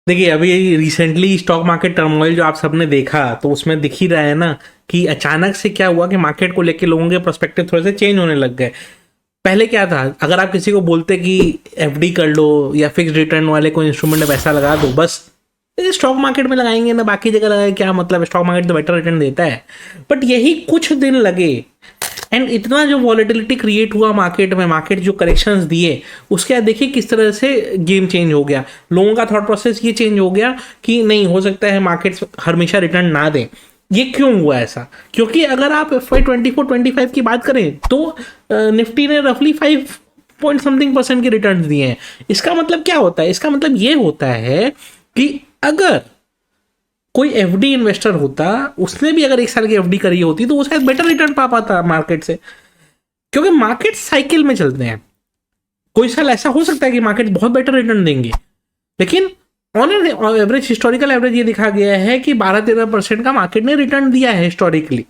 देखिए, अभी recently stock market turmoil जो आप सबने देखा, तो उसमें दिख ही रहा है ना कि अचानक से क्या हुआ कि मार्केट को लेके लोगों के पर्सपेक्टिव थोड़े से चेंज होने लग गए। पहले क्या था, अगर आप किसी को बोलते कि एफडी कर लो या फिक्स रिटर्न वाले कोई इंस्ट्रूमेंट में पैसा लगा दो, बस स्टॉक मार्केट में लगाएंगे ना बाकी जगह लगाए, क्या मतलब, स्टॉक मार्केट तो बेटर रिटर्न देता है। बट यही कुछ दिन लगे एंड इतना जो वॉलेटिलिटी क्रिएट हुआ मार्केट में, मार्केट जो करेक्शंस दिए, उसके बाद देखिए किस तरह से गेम चेंज हो गया। लोगों का थॉट प्रोसेस ये चेंज हो गया कि नहीं हो सकता है मार्केट्स हमेशा रिटर्न ना दें। ये क्यों हुआ ऐसा? क्योंकि अगर आप FY 24-25 की बात करें तो निफ्टी ने रफली 5 पॉइंट समथिंग % के रिटर्न दिए हैं। इसका मतलब क्या होता है? इसका मतलब ये होता है कि अगर कोई एफडी इन्वेस्टर होता, उसने भी अगर 1 साल की एफडी करी होती तो वो शायद बेटर रिटर्न पा पाता मार्केट से, क्योंकि मार्केट साइकिल में चलते हैं। कोई साल ऐसा हो सकता है कि मार्केट बहुत बेटर रिटर्न देंगे, लेकिन ऑन एवरेज, हिस्टोरिकल एवरेज ये दिखा गया है कि 12-13% का मार्केट ने रिटर्न दिया है हिस्टोरिकली,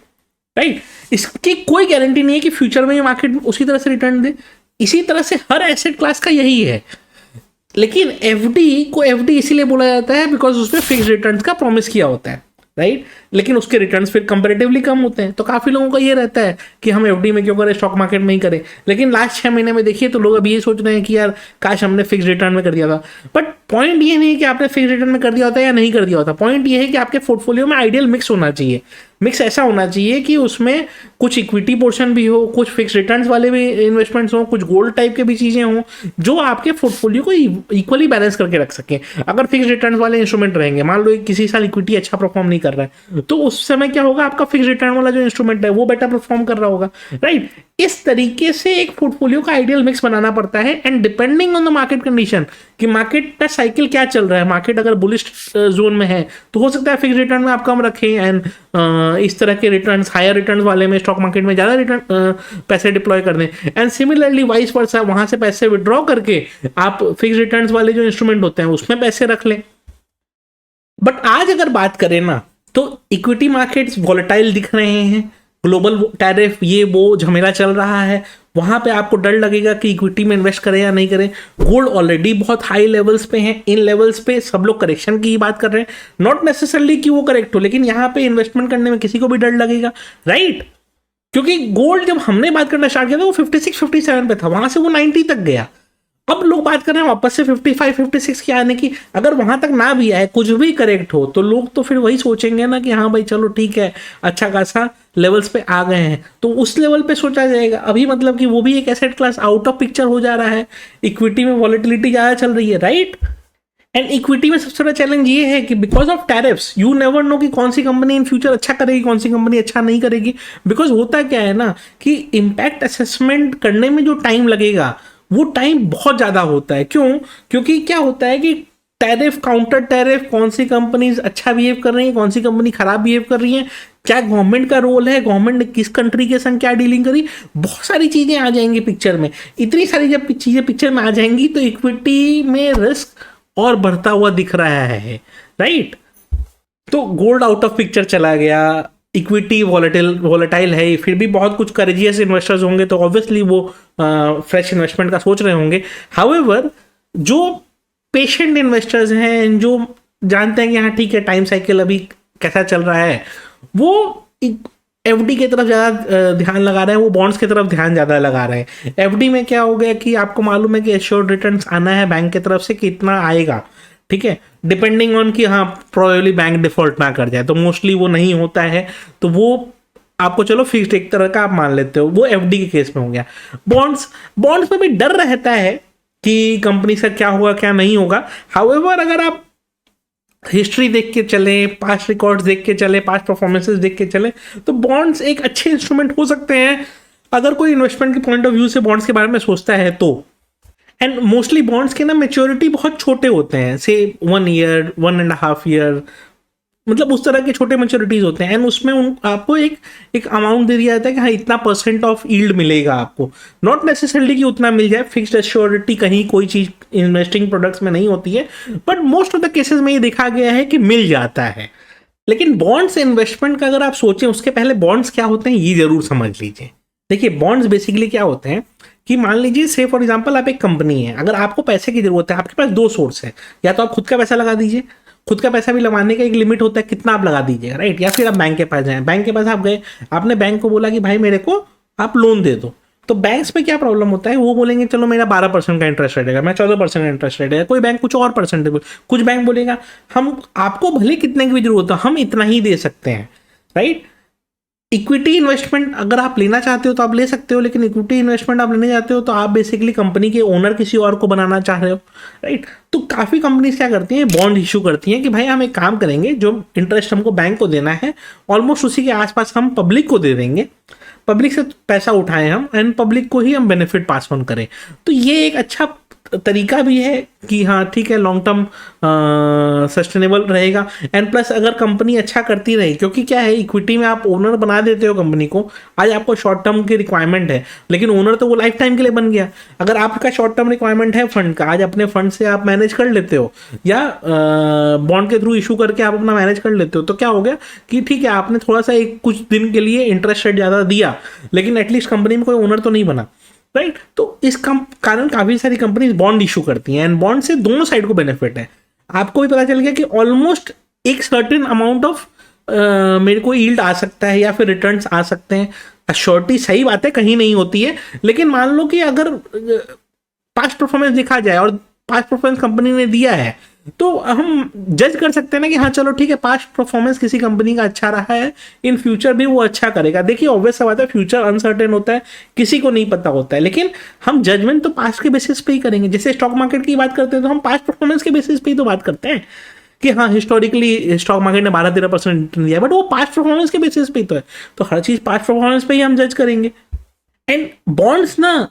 राइट। इसकी कोई गारंटी नहीं है कि फ्यूचर में ये मार्केट उसी तरह से रिटर्न दे। इसी तरह से हर एसेट क्लास का यही है। लेकिन एफडी को एफडी इसीलिए बोला जाता है बिकॉज उसमें फिक्स रिटर्न्स का प्रॉमिस किया होता है, राइट। लेकिन उसके रिटर्न्स फिर कंपैरेटिवली कम होते हैं, तो काफी लोगों का ये रहता है कि हम एफडी में क्यों करें, स्टॉक मार्केट में ही करें। लेकिन लास्ट 6 महीने में देखिए तो लोग अभी ये सोच रहे हैं कि यार काश हमने फिक्स रिटर्न में कर दिया था। बट पॉइंट ये नहीं है कि आपने फिक्स रिटर्न में कर दिया होता है या नहीं कर दिया होता। पॉइंट ये है कि आपके पोर्टफोलियो में आइडियल मिक्स होना चाहिए। मिक्स ऐसा होना चाहिए कि उसमें कुछ इक्विटी पोर्शन भी हो, कुछ फिक्स रिटर्न्स वाले भी इन्वेस्टमेंट्स हो, कुछ गोल्ड टाइप के भी चीजें हों, जो आपके पोर्टफोलियो को इक्वली बैलेंस करके रख सकें। अगर फिक्स रिटर्न्स वाले इंस्ट्रूमेंट रहेंगे, मान लो किसी साल इक्विटी अच्छा परफॉर्म नहीं कर रहा है, तो उस समय क्या होगा, आपका फिक्स रिटर्न वाला जो इंस्ट्रूमेंट है वो बेटर परफॉर्म कर रहा होगा, राइट। इस तरीके से एक पोर्टफोलियो का आइडियल मिक्स बनाना पड़ता है। And depending on the market condition कि मार्केट का साइकिल क्या चल रहा है, मार्केट अगर बुलिश जोन में है तो हो सकता है फिक्स रिटर्न में आप कम रखें एंड इस तरह के रिटर्न, हायर रिटर्न वाले में, स्टॉक मार्केट में ज्यादा रिटर्न पैसे डिप्लॉय कर दें। एंड सिमिलरली वाइस वर्सा, वहां से पैसे विड्रॉ करके आप फिक्स रिटर्न वाले जो इंस्ट्रूमेंट होते हैं उसमें पैसे रख लें। बट आज अगर बात करें ना, तो इक्विटी मार्केट्स वॉलेटाइल दिख रहे हैं, ग्लोबल टैरिफ ये वो झमेला चल रहा है, वहां पे आपको डर लगेगा कि इक्विटी में इन्वेस्ट करें या नहीं करें। गोल्ड ऑलरेडी बहुत हाई लेवल्स पे है, इन लेवल्स पे सब लोग करेक्शन की ही बात कर रहे हैं। नॉट नेसेसरली कि वो करेक्ट हो, लेकिन यहाँ पे इन्वेस्टमेंट करने में किसी को भी डर लगेगा, राइट। क्योंकि गोल्ड जब हमने बात करना स्टार्ट किया था वो 56-57 पे था, वहां से वो 90 तक गया। अब लोग बात कर रहे हैं वापस से 55-56 के आने की। अगर वहां तक ना भी आए, कुछ भी करेक्ट हो, तो लोग तो फिर वही सोचेंगे ना कि हाँ भाई चलो ठीक है, अच्छा खासा लेवल्स पे आ गए हैं, तो उस लेवल पे सोचा जाएगा। अभी मतलब कि वो भी एक asset class out of picture हो जा रहा है, इक्विटी में वॉलेटिलिटी ज्यादा चल रही है, राइट। एंड इक्विटी में सबसे बड़ा चैलेंज ये है कि because of tariffs you never know कि कौन सी कंपनी इन फ्यूचर अच्छा करेगी, कौन सी कंपनी अच्छा नहीं करेगी। बिकॉज होता क्या है ना कि इम्पैक्ट असेसमेंट करने में जो टाइम लगेगा वो टाइम बहुत ज्यादा होता है। क्यों? क्योंकि क्या होता है कि टैरिफ, काउंटर टैरिफ, कौन सी कंपनीज अच्छा बिहेव कर रही है, कौन सी कंपनी खराब बिहेव कर रही है, क्या गवर्नमेंट का रोल है, गवर्नमेंट ने किस कंट्री के संग क्या डीलिंग करी, बहुत सारी चीजें आ जाएंगी पिक्चर में। इतनी सारी जब चीजें पिक्चर में आ जाएंगी तो इक्विटी में रिस्क और बढ़ता हुआ दिख रहा है, राइट। तो गोल्ड आउट ऑफ पिक्चर चला गया, इक्विटी वॉलेटाइल है, फिर भी बहुत कुछ करेजियस इन्वेस्टर्स होंगे तो ऑब्वियसली वो फ्रेश इन्वेस्टमेंट का सोच रहे होंगे। हाउएवर जो पेशेंट इन्वेस्टर्स हैं, जो जानते हैं कि हाँ ठीक है टाइम साइकिल अभी कैसा चल रहा है, वो एफडी की तरफ ज़्यादा ध्यान लगा रहे हैं, वो बॉन्ड्स की तरफ ध्यान ज़्यादा लगा रहे हैं। एफडी में क्या हो गया कि आपको मालूम है कि एश्योर्ड रिटर्न्स आना है बैंक की तरफ से, कितना आएगा, ठीक है, डिपेंडिंग ऑन कि हाँ प्रोबेबली बैंक डिफॉल्ट ना कर जाए, तो मोस्टली वो नहीं होता है, तो वो आपको चलो फिक्स्ड एक तरह का आप मान लेते हो, वो एफडी के केस में हो गया। बॉन्ड्स में भी डर रहता है कि कंपनी से क्या होगा क्या नहीं होगा। हाउएवर अगर आप हिस्ट्री देख के चले, पास्ट रिकॉर्ड्स देख के चले, पास्ट परफॉर्मेंसेस देख के चले, तो बॉन्ड्स एक अच्छे इंस्ट्रूमेंट हो सकते हैं अगर कोई इन्वेस्टमेंट के पॉइंट ऑफ व्यू से बॉन्ड्स के बारे में सोचता है तो। एंड मोस्टली बॉन्ड्स के ना मैच्योरिटी बहुत छोटे होते हैं, से 1 ईयर, 1.5 ईयर, मतलब उस तरह के छोटे मैच्योरिटीज होते हैं। एंड उसमें आपको एक अमाउंट दे दिया जाता है कि हाँ इतना % ऑफ यील्ड मिलेगा आपको। नॉट नेसेसरली कि उतना मिल जाए, फिक्स्ड एश्योरिटी कहीं कोई चीज इन्वेस्टिंग प्रोडक्ट्स में नहीं होती है, but most of the cases में ये देखा गया है कि मिल जाता है। लेकिन बॉन्ड्स इन्वेस्टमेंट का अगर आप सोचें उसके पहले बॉन्ड्स क्या होते हैं ये जरूर समझ लीजिए। देखिए बॉन्ड्स बेसिकली क्या होते हैं कि मान लीजिए से फॉर एग्जांपल आप एक कंपनी है, अगर आपको पैसे की जरूरत है, आपके पास दो सोर्स है, या तो आप खुद का पैसा लगा दीजिए, खुद का पैसा भी लगाने का एक लिमिट होता है कितना आप लगा दीजिए, राइट, या फिर आप बैंक के पास जाएं, बैंक के पास आप गए, आपने बैंक को बोला कि भाई मेरे को आप लोन दे दो, तो बैंक्स में क्या प्रॉब्लम होता है, वो बोलेंगे चलो मेरा 12% का इंटरेस्ट रहेगा, मैं 14% का इंटरेस्ट रहेगा, कोई बैंक कुछ और परसेंटेज, कुछ बैंक बोलेगा हम आपको भले कितने की भी जरूरत हो हम इतना ही दे सकते हैं, राइट। इक्विटी इन्वेस्टमेंट अगर आप लेना चाहते हो तो आप ले सकते हो, लेकिन इक्विटी इन्वेस्टमेंट आप लेने जाते हो तो आप बेसिकली कंपनी के ओनर किसी और को बनाना चाह रहे हो, राइट। तो काफ़ी कंपनीज क्या करती हैं, बॉन्ड इशू करती हैं कि भाई हम एक काम करेंगे, जो इंटरेस्ट हमको बैंक को देना है ऑलमोस्ट उसी के आसपास हम पब्लिक को दे देंगे, पब्लिक से पैसा उठाएं हम एंड पब्लिक को ही हम बेनिफिट पास ऑन करें। तो ये एक अच्छा तरीका भी है कि हाँ ठीक है, लॉन्ग टर्म सस्टेनेबल रहेगा, एंड प्लस अगर कंपनी अच्छा करती रही, क्योंकि क्या है इक्विटी में आप ओनर बना देते हो कंपनी को, आज आपको शॉर्ट टर्म की रिक्वायरमेंट है, लेकिन ओनर तो वो लाइफ टाइम के लिए बन गया। अगर आपका शॉर्ट टर्म रिक्वायरमेंट है फंड का, आज अपने फंड से आप मैनेज कर लेते हो, या बॉन्ड के थ्रू इशू करके आप अपना मैनेज कर लेते हो, तो क्या हो गया कि ठीक है आपने थोड़ा सा एक कुछ दिन के लिए इंटरेस्ट रेट ज़्यादा दिया, लेकिन एटलीस्ट कंपनी में कोई ओनर तो नहीं बना, राइट। तो इस कारण काफी सारी कंपनीज बॉन्ड इशू करती हैं, एंड बॉन्ड से दोनों साइड को बेनिफिट है। आपको भी पता चल गया कि ऑलमोस्ट एक सर्टेन अमाउंट ऑफ मेरे को यील्ड आ सकता है या फिर रिटर्न्स आ सकते हैं। अश्योरिटी सही बात है कहीं नहीं होती है, लेकिन मान लो कि अगर पास्ट परफॉर्मेंस दिखा जाए और पास्ट परफॉर्मेंस कंपनी ने दिया है, तो हम जज कर सकते हैं ना कि हाँ चलो ठीक है, पास्ट परफॉर्मेंस किसी कंपनी का अच्छा रहा है, इन फ्यूचर भी वो अच्छा करेगा। देखिए ऑब्वियस सा बात है, फ्यूचर अनसर्टेन होता है, किसी को नहीं पता होता है, लेकिन हम जजमेंट तो पास्ट के बेसिस पे ही करेंगे। जैसे स्टॉक मार्केट की बात करते हैं तो हम पास्ट परफॉर्मेंस के बेसिस पे ही तो बात करते हैं कि हाँ हिस्टोरिकली स्टॉक मार्केट ने 12-13% रिटर्न दिया, बट वो पास्ट परफॉर्मेंस के बेसिस पे ही तो है, तो हर चीज पास्ट परफॉर्मेंस पे ही हम जज करेंगे। एंड बॉन्ड्स ना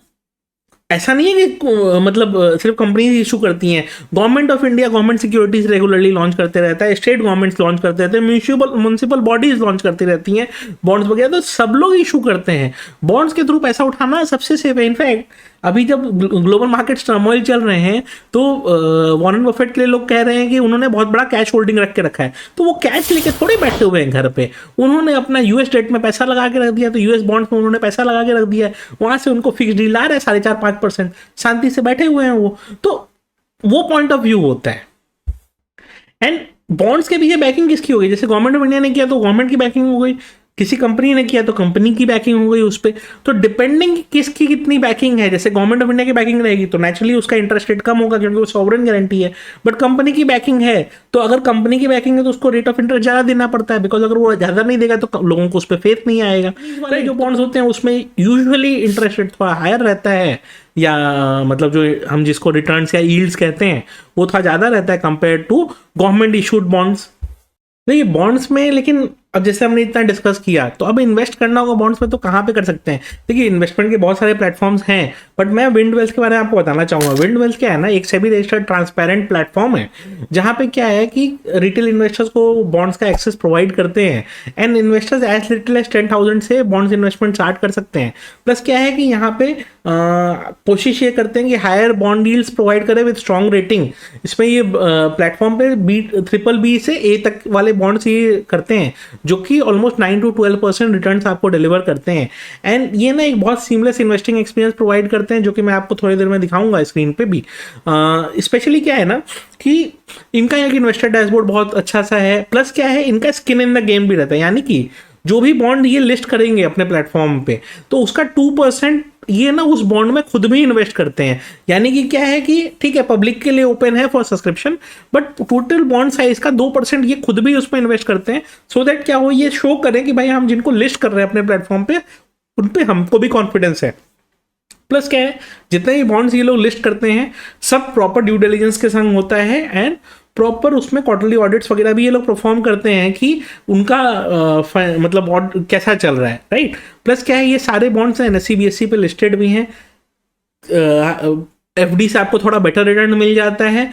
ऐसा नहीं है कि मतलब सिर्फ कंपनीज इशू करती हैं, government of India government securities regularly launch करते रहता है, स्टेट गवर्नमेंट्स लॉन्च करते रहते हैं, म्यूनिसिपल बॉडीज लॉन्च करती रहती हैं बॉन्ड्स वगैरह, तो सब लोग इशू करते हैं। बॉन्ड्स के थ्रू पैसा उठाना सबसे सेफ है। इनफैक्ट अभी जब ग्लोबल मार्केट्स टर्मोइल चल रहे हैं, तो वॉरेन बफेट के लिए लोग कह रहे हैं कि उन्होंने बहुत बड़ा कैश होल्डिंग रख के रखा है, तो वो कैश लेके थोड़े बैठे हुए हैं घर पे, उन्होंने अपना यूएस डेट में पैसा लगा के रख दिया, तो यूएस बॉन्ड्स में उन्होंने पैसा लगा के रख दिया है, वहां से उनको फिक्स डील आ रहा है 4.5-5%, शांति से बैठे हुए हैं वो। तो वो पॉइंट ऑफ व्यू होता है। एंड बॉन्ड्स के पीछे बैकिंग किसकी हो गई, जैसे गवर्नमेंट ऑफ इंडिया ने किया तो गवर्नमेंट की बैकिंग हो गई, किसी कंपनी ने किया तो कंपनी की बैकिंग हो गई उस पर। तो डिपेंडिंग किसकी कितनी बैकिंग है, जैसे गवर्नमेंट ऑफ इंडिया की बैकिंग रहेगी तो नेचुरली उसका इंटरेस्ट रेट कम होगा क्योंकि वो सॉवरेन गारंटी है, बट कंपनी की बैकिंग है तो अगर कंपनी की बैकिंग है तो उसको रेट ऑफ इंटरेस्ट ज़्यादा देना पड़ता है, बिकॉज अगर वो ज़्यादा नहीं देगा तो लोगों को उस पर फेथ नहीं आएगा। जो बॉन्ड्स होते हैं उसमें यूजुअली इंटरेस्ट रेट थोड़ा हायर रहता है, या मतलब जो हम जिसको रिटर्न्स या यील्ड्स कहते हैं वो थोड़ा ज़्यादा रहता है compare to government issued bonds. देखिए बॉन्ड्स में, लेकिन अब जैसे हमने इतना डिस्कस किया तो अब इन्वेस्ट करना होगा बॉन्ड्स में, तो कहाँ पे कर सकते हैं। देखिए इन्वेस्टमेंट के बहुत सारे प्लेटफॉर्म्स हैं, बट मैं विंड वेल्थ के बारे में आपको बताना चाहूँगा। विंड वेल्थ क्या है ना, एक सेबी रजिस्टर्ड ट्रांसपेरेंट प्लेटफॉर्म है, जहाँ पे क्या है कि रिटेल इन्वेस्टर्स को बॉन्ड्स का एक्सेस प्रोवाइड करते हैं, and investors as little as 10,000 से बॉन्ड्स इन्वेस्टमेंट स्टार्ट कर सकते हैं। प्लस क्या है कि यहाँ पे कोशिश ये करते हैं कि हायर बॉन्ड डील्स प्रोवाइड करें विद स्ट्रॉन्ग रेटिंग। इसमें ये प्लेटफॉर्म पे BBB से A तक वाले बॉन्ड्स ये करते हैं, जो कि ऑलमोस्ट 9 to 12% रिटर्न्स आपको डिलीवर करते हैं। एंड ये ना एक बहुत सीमलेस इन्वेस्टिंग एक्सपीरियंस प्रोवाइड करते हैं, जो कि मैं आपको थोड़ी देर में दिखाऊंगा स्क्रीन पे भी। स्पेशली क्या है ना कि इनका एक इन्वेस्टर डैशबोर्ड बहुत अच्छा सा है, प्लस क्या है इनका स्किन इन द गेम भी रहता है, यानी कि जो भी बॉन्ड ये लिस्ट करेंगे अपने प्लेटफॉर्म पे तो उसका 2% ये ना उस बॉन्ड में खुद भी इन्वेस्ट करते हैं। यानी कि क्या है कि ठीक है पब्लिक के लिए ओपन है for subscription, but total bond size का 2% ये खुद भी उसमें इन्वेस्ट करते हैं, सो दैट क्या हो, ये शो करें कि भाई हम जिनको लिस्ट कर रहे हैं अपने प्लेटफॉर्म पे उन पे हमको भी कॉन्फिडेंस है। प्लस क्या है, जितने भी बॉन्ड्स ये लोग लिस्ट करते हैं सब प्रॉपर ड्यू डिलिजेंस के संग होता है, एंड प्रॉपर उसमें क्वार्टरली ऑडिट्स वगैरह भी ये लोग परफॉर्म करते हैं कि उनका मतलब कैसा चल रहा है, राइट। प्लस क्या है, ये सारे बॉन्ड्स हैं NSE BSE पे लिस्टेड भी हैं। FD से आपको थोड़ा बेटर रिटर्न मिल जाता है,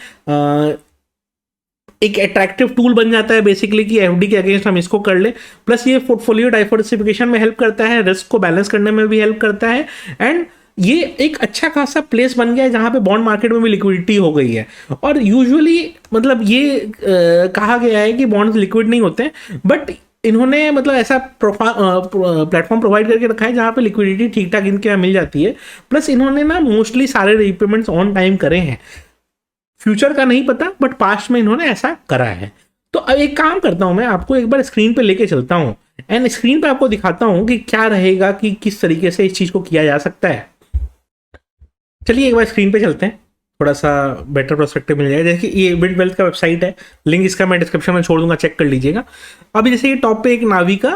एक अट्रैक्टिव टूल बन जाता है बेसिकली कि FD के अगेंस्ट हम इसको कर ले। प्लस ये पोर्टफोलियो डाइवर्सिफिकेशन में हेल्प करता है, रिस्क को बैलेंस करने में भी हेल्प करता है, एंड ये एक अच्छा खासा प्लेस बन गया है जहाँ पे बॉन्ड मार्केट में भी लिक्विडिटी हो गई है। और यूजुअली मतलब ये कहा गया है कि बॉन्ड्स लिक्विड नहीं होते हैं, बट इन्होंने मतलब ऐसा प्लेटफॉर्म प्रोवाइड करके रखा है जहाँ पे लिक्विडिटी ठीक ठाक इनके यहाँ मिल जाती है। प्लस इन्होंने ना मोस्टली सारे रीपेमेंट्स ऑन टाइम करे हैं। फ्यूचर का नहीं पता, बट पास्ट में इन्होंने ऐसा करा है। तो अब एक काम करता हूं, मैं आपको एक बार स्क्रीन पे लेके चलता हूं एंड स्क्रीन पे आपको दिखाता हूं कि क्या रहेगा, कि किस तरीके से इस चीज को किया जा सकता है। चलिए एक बार स्क्रीन पे चलते हैं, थोड़ा सा बेटर पर्सपेक्टिव मिल जाएगा। जैसे कि ये विंड वेल्थ का वेबसाइट है, लिंक इसका मैं डिस्क्रिप्शन में छोड़ दूंगा, चेक कर लीजिएगा। अभी जैसे ये टॉप पे एक नावी का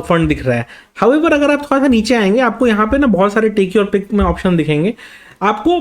फंड दिख रहा है। हाउएवर अगर आप थोड़ा सा नीचे आएंगे, आपको यहाँ पे ना बहुत सारे टेक और पिक में ऑप्शन दिखेंगे। आपको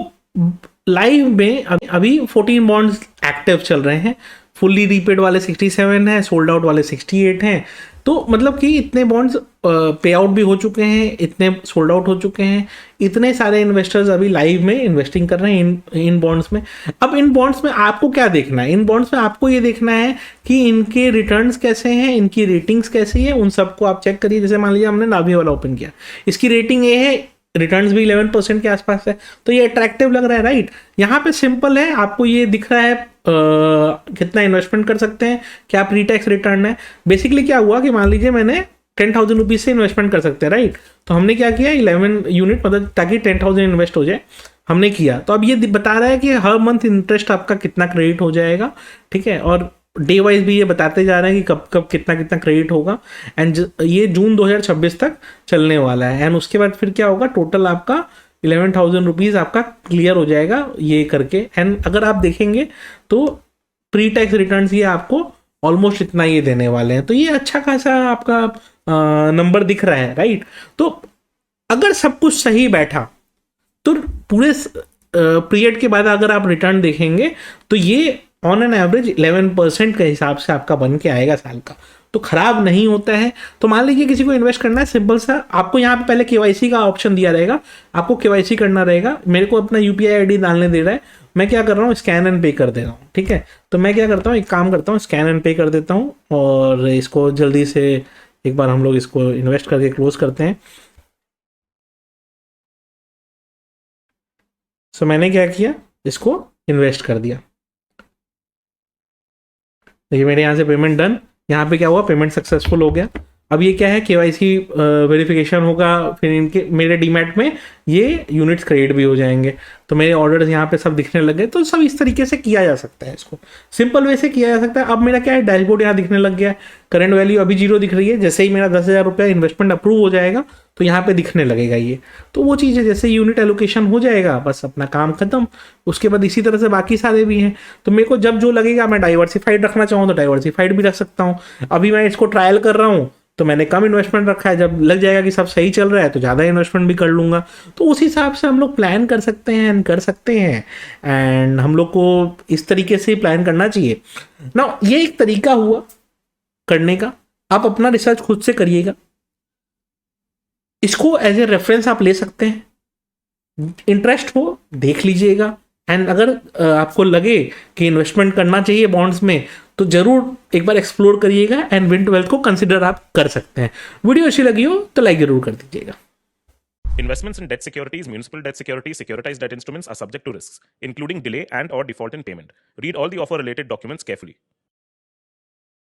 लाइव में अभी 14 बॉन्ड्स एक्टिव चल रहे हैं। फुल्ली रीपेड वाले 67 हैं, सोल्ड आउट वाले 68 हैं। तो मतलब कि इतने बॉन्ड्स पे आउट भी हो चुके हैं, इतने सोल्ड आउट हो चुके हैं, इतने सारे इन्वेस्टर्स अभी लाइव में इन्वेस्टिंग कर रहे हैं इन बॉन्ड्स में। अब इन बॉन्ड्स में आपको क्या देखना है? इन बॉन्ड्स में आपको ये देखना है कि इनके रिटर्न्स कैसे हैं, इनकी रेटिंग्स कैसी है, उन सबको आप चेक करिए। जैसे मान लीजिए हमने नाभी वाला ओपन किया, इसकी रेटिंग ये है, रिटर्न्स भी 11% के आसपास है, तो ये अट्रैक्टिव लग रहा है, राइट। यहाँ पे सिंपल है, आपको ये दिख रहा है कितना इन्वेस्टमेंट कर सकते हैं, क्या प्री टैक्स रिटर्न है। बेसिकली क्या हुआ कि मान लीजिए मैंने 10,000 रुपीज से इन्वेस्टमेंट कर सकते हैं, राइट। तो हमने क्या किया, 11 यूनिट, मतलब ताकि 10,000 इन्वेस्ट हो जाए, हमने किया। तो अब ये बता रहा है कि हर मंथ इंटरेस्ट आपका कितना क्रेडिट हो जाएगा, ठीक है। और डे वाइज भी ये बताते जा रहे हैं कि कब कब कितना कितना क्रेडिट होगा। एंड ये जून 2026 तक चलने वाला है। एंड उसके बाद फिर क्या होगा, टोटल आपका 11,000 रुपीज़ आपका क्लियर हो जाएगा ये करके। एंड अगर आप देखेंगे तो प्री टैक्स रिटर्न ये आपको ऑलमोस्ट इतना ये देने वाले हैं। तो ये अच्छा खासा आपका नंबर दिख रहा है, राइट। तो अगर सब कुछ सही बैठा तो पूरे पीरियड के बाद अगर आप रिटर्न देखेंगे तो ये ऑन एन एवरेज 11% के हिसाब से आपका बन के आएगा साल का। तो खराब नहीं होता है। तो मान लीजिए किसी को इन्वेस्ट करना है, सिंपल सा आपको यहाँ पे पहले केवाईसी का ऑप्शन दिया रहेगा, आपको केवाईसी करना रहेगा। मेरे को अपना यूपीआई आईडी डालने दे रहा है, मैं क्या कर रहा हूँ, स्कैन एंड पे कर दे रहा हूँ, ठीक है। तो मैं क्या करता हूँ, एक काम करता हूँ, स्कैन एंड पे कर देता हूँ और इसको जल्दी से एक बार हम लोग इसको इन्वेस्ट करके क्लोज करते हैं। सो मैंने क्या किया, इसको इन्वेस्ट कर दिया। देखिए मेरे यहाँ से पेमेंट डन, यहाँ पे क्या हुआ, पेमेंट सक्सेसफुल हो गया। अब ये क्या है, केवाईसी वेरिफिकेशन होगा, फिर इनके मेरे डीमैट में ये यूनिट्स क्रेडिट भी हो जाएंगे। तो मेरे ऑर्डर्स यहाँ पे सब दिखने लग गए। तो सब इस तरीके से किया जा सकता है, इसको सिंपल वे से किया जा सकता है। अब मेरा क्या है, डैशबोर्ड यहाँ दिखने लग गया है, करंट वैल्यू अभी 0 दिख रही है। जैसे ही मेरा 10,000 रुपया इन्वेस्टमेंट अप्रूव हो जाएगा तो यहाँ पे दिखने लगेगा ये। तो वो चीज़ है, जैसे यूनिट एलोकेशन हो जाएगा बस अपना काम खत्म। उसके बाद इसी तरह से बाकी सारे भी हैं। तो मेरे को जब जो लगेगा, मैं डाइवर्सिफाइड रखना चाहूँ तो डाइवर्सिफाइड भी रख सकता हूँ। अभी मैं इसको ट्रायल कर रहा हूँ तो मैंने कम इन्वेस्टमेंट रखा है, जब लग जाएगा कि सब सही चल रहा है तो ज़्यादा इन्वेस्टमेंट भी कर लूँगा। तो उस हिसाब से हम लोग प्लान कर सकते हैं एंड कर सकते हैं। एंड हम लोग को इस तरीके से प्लान करना चाहिए ना। ये एक तरीका हुआ करने का, आप अपना रिसर्च खुद से करिएगा, इसको एज ए रेफरेंस आप ले सकते हैं। इंटरेस्ट हो देख लीजिएगा। एंड अगर आपको लगे कि इन्वेस्टमेंट करना चाहिए बॉन्ड्स में तो जरूर एक बार एक्सप्लोर करिएगा एंड विंड वेल्थ को कंसिडर आप कर सकते हैं। वीडियो अच्छी लगी हो तो लाइक जरूर कर दीजिएगा। Investments in debt securities, municipal debt securities, securitized debt instruments are subject to risks, including delay and/or default in payment. Read all the offer-related documents carefully.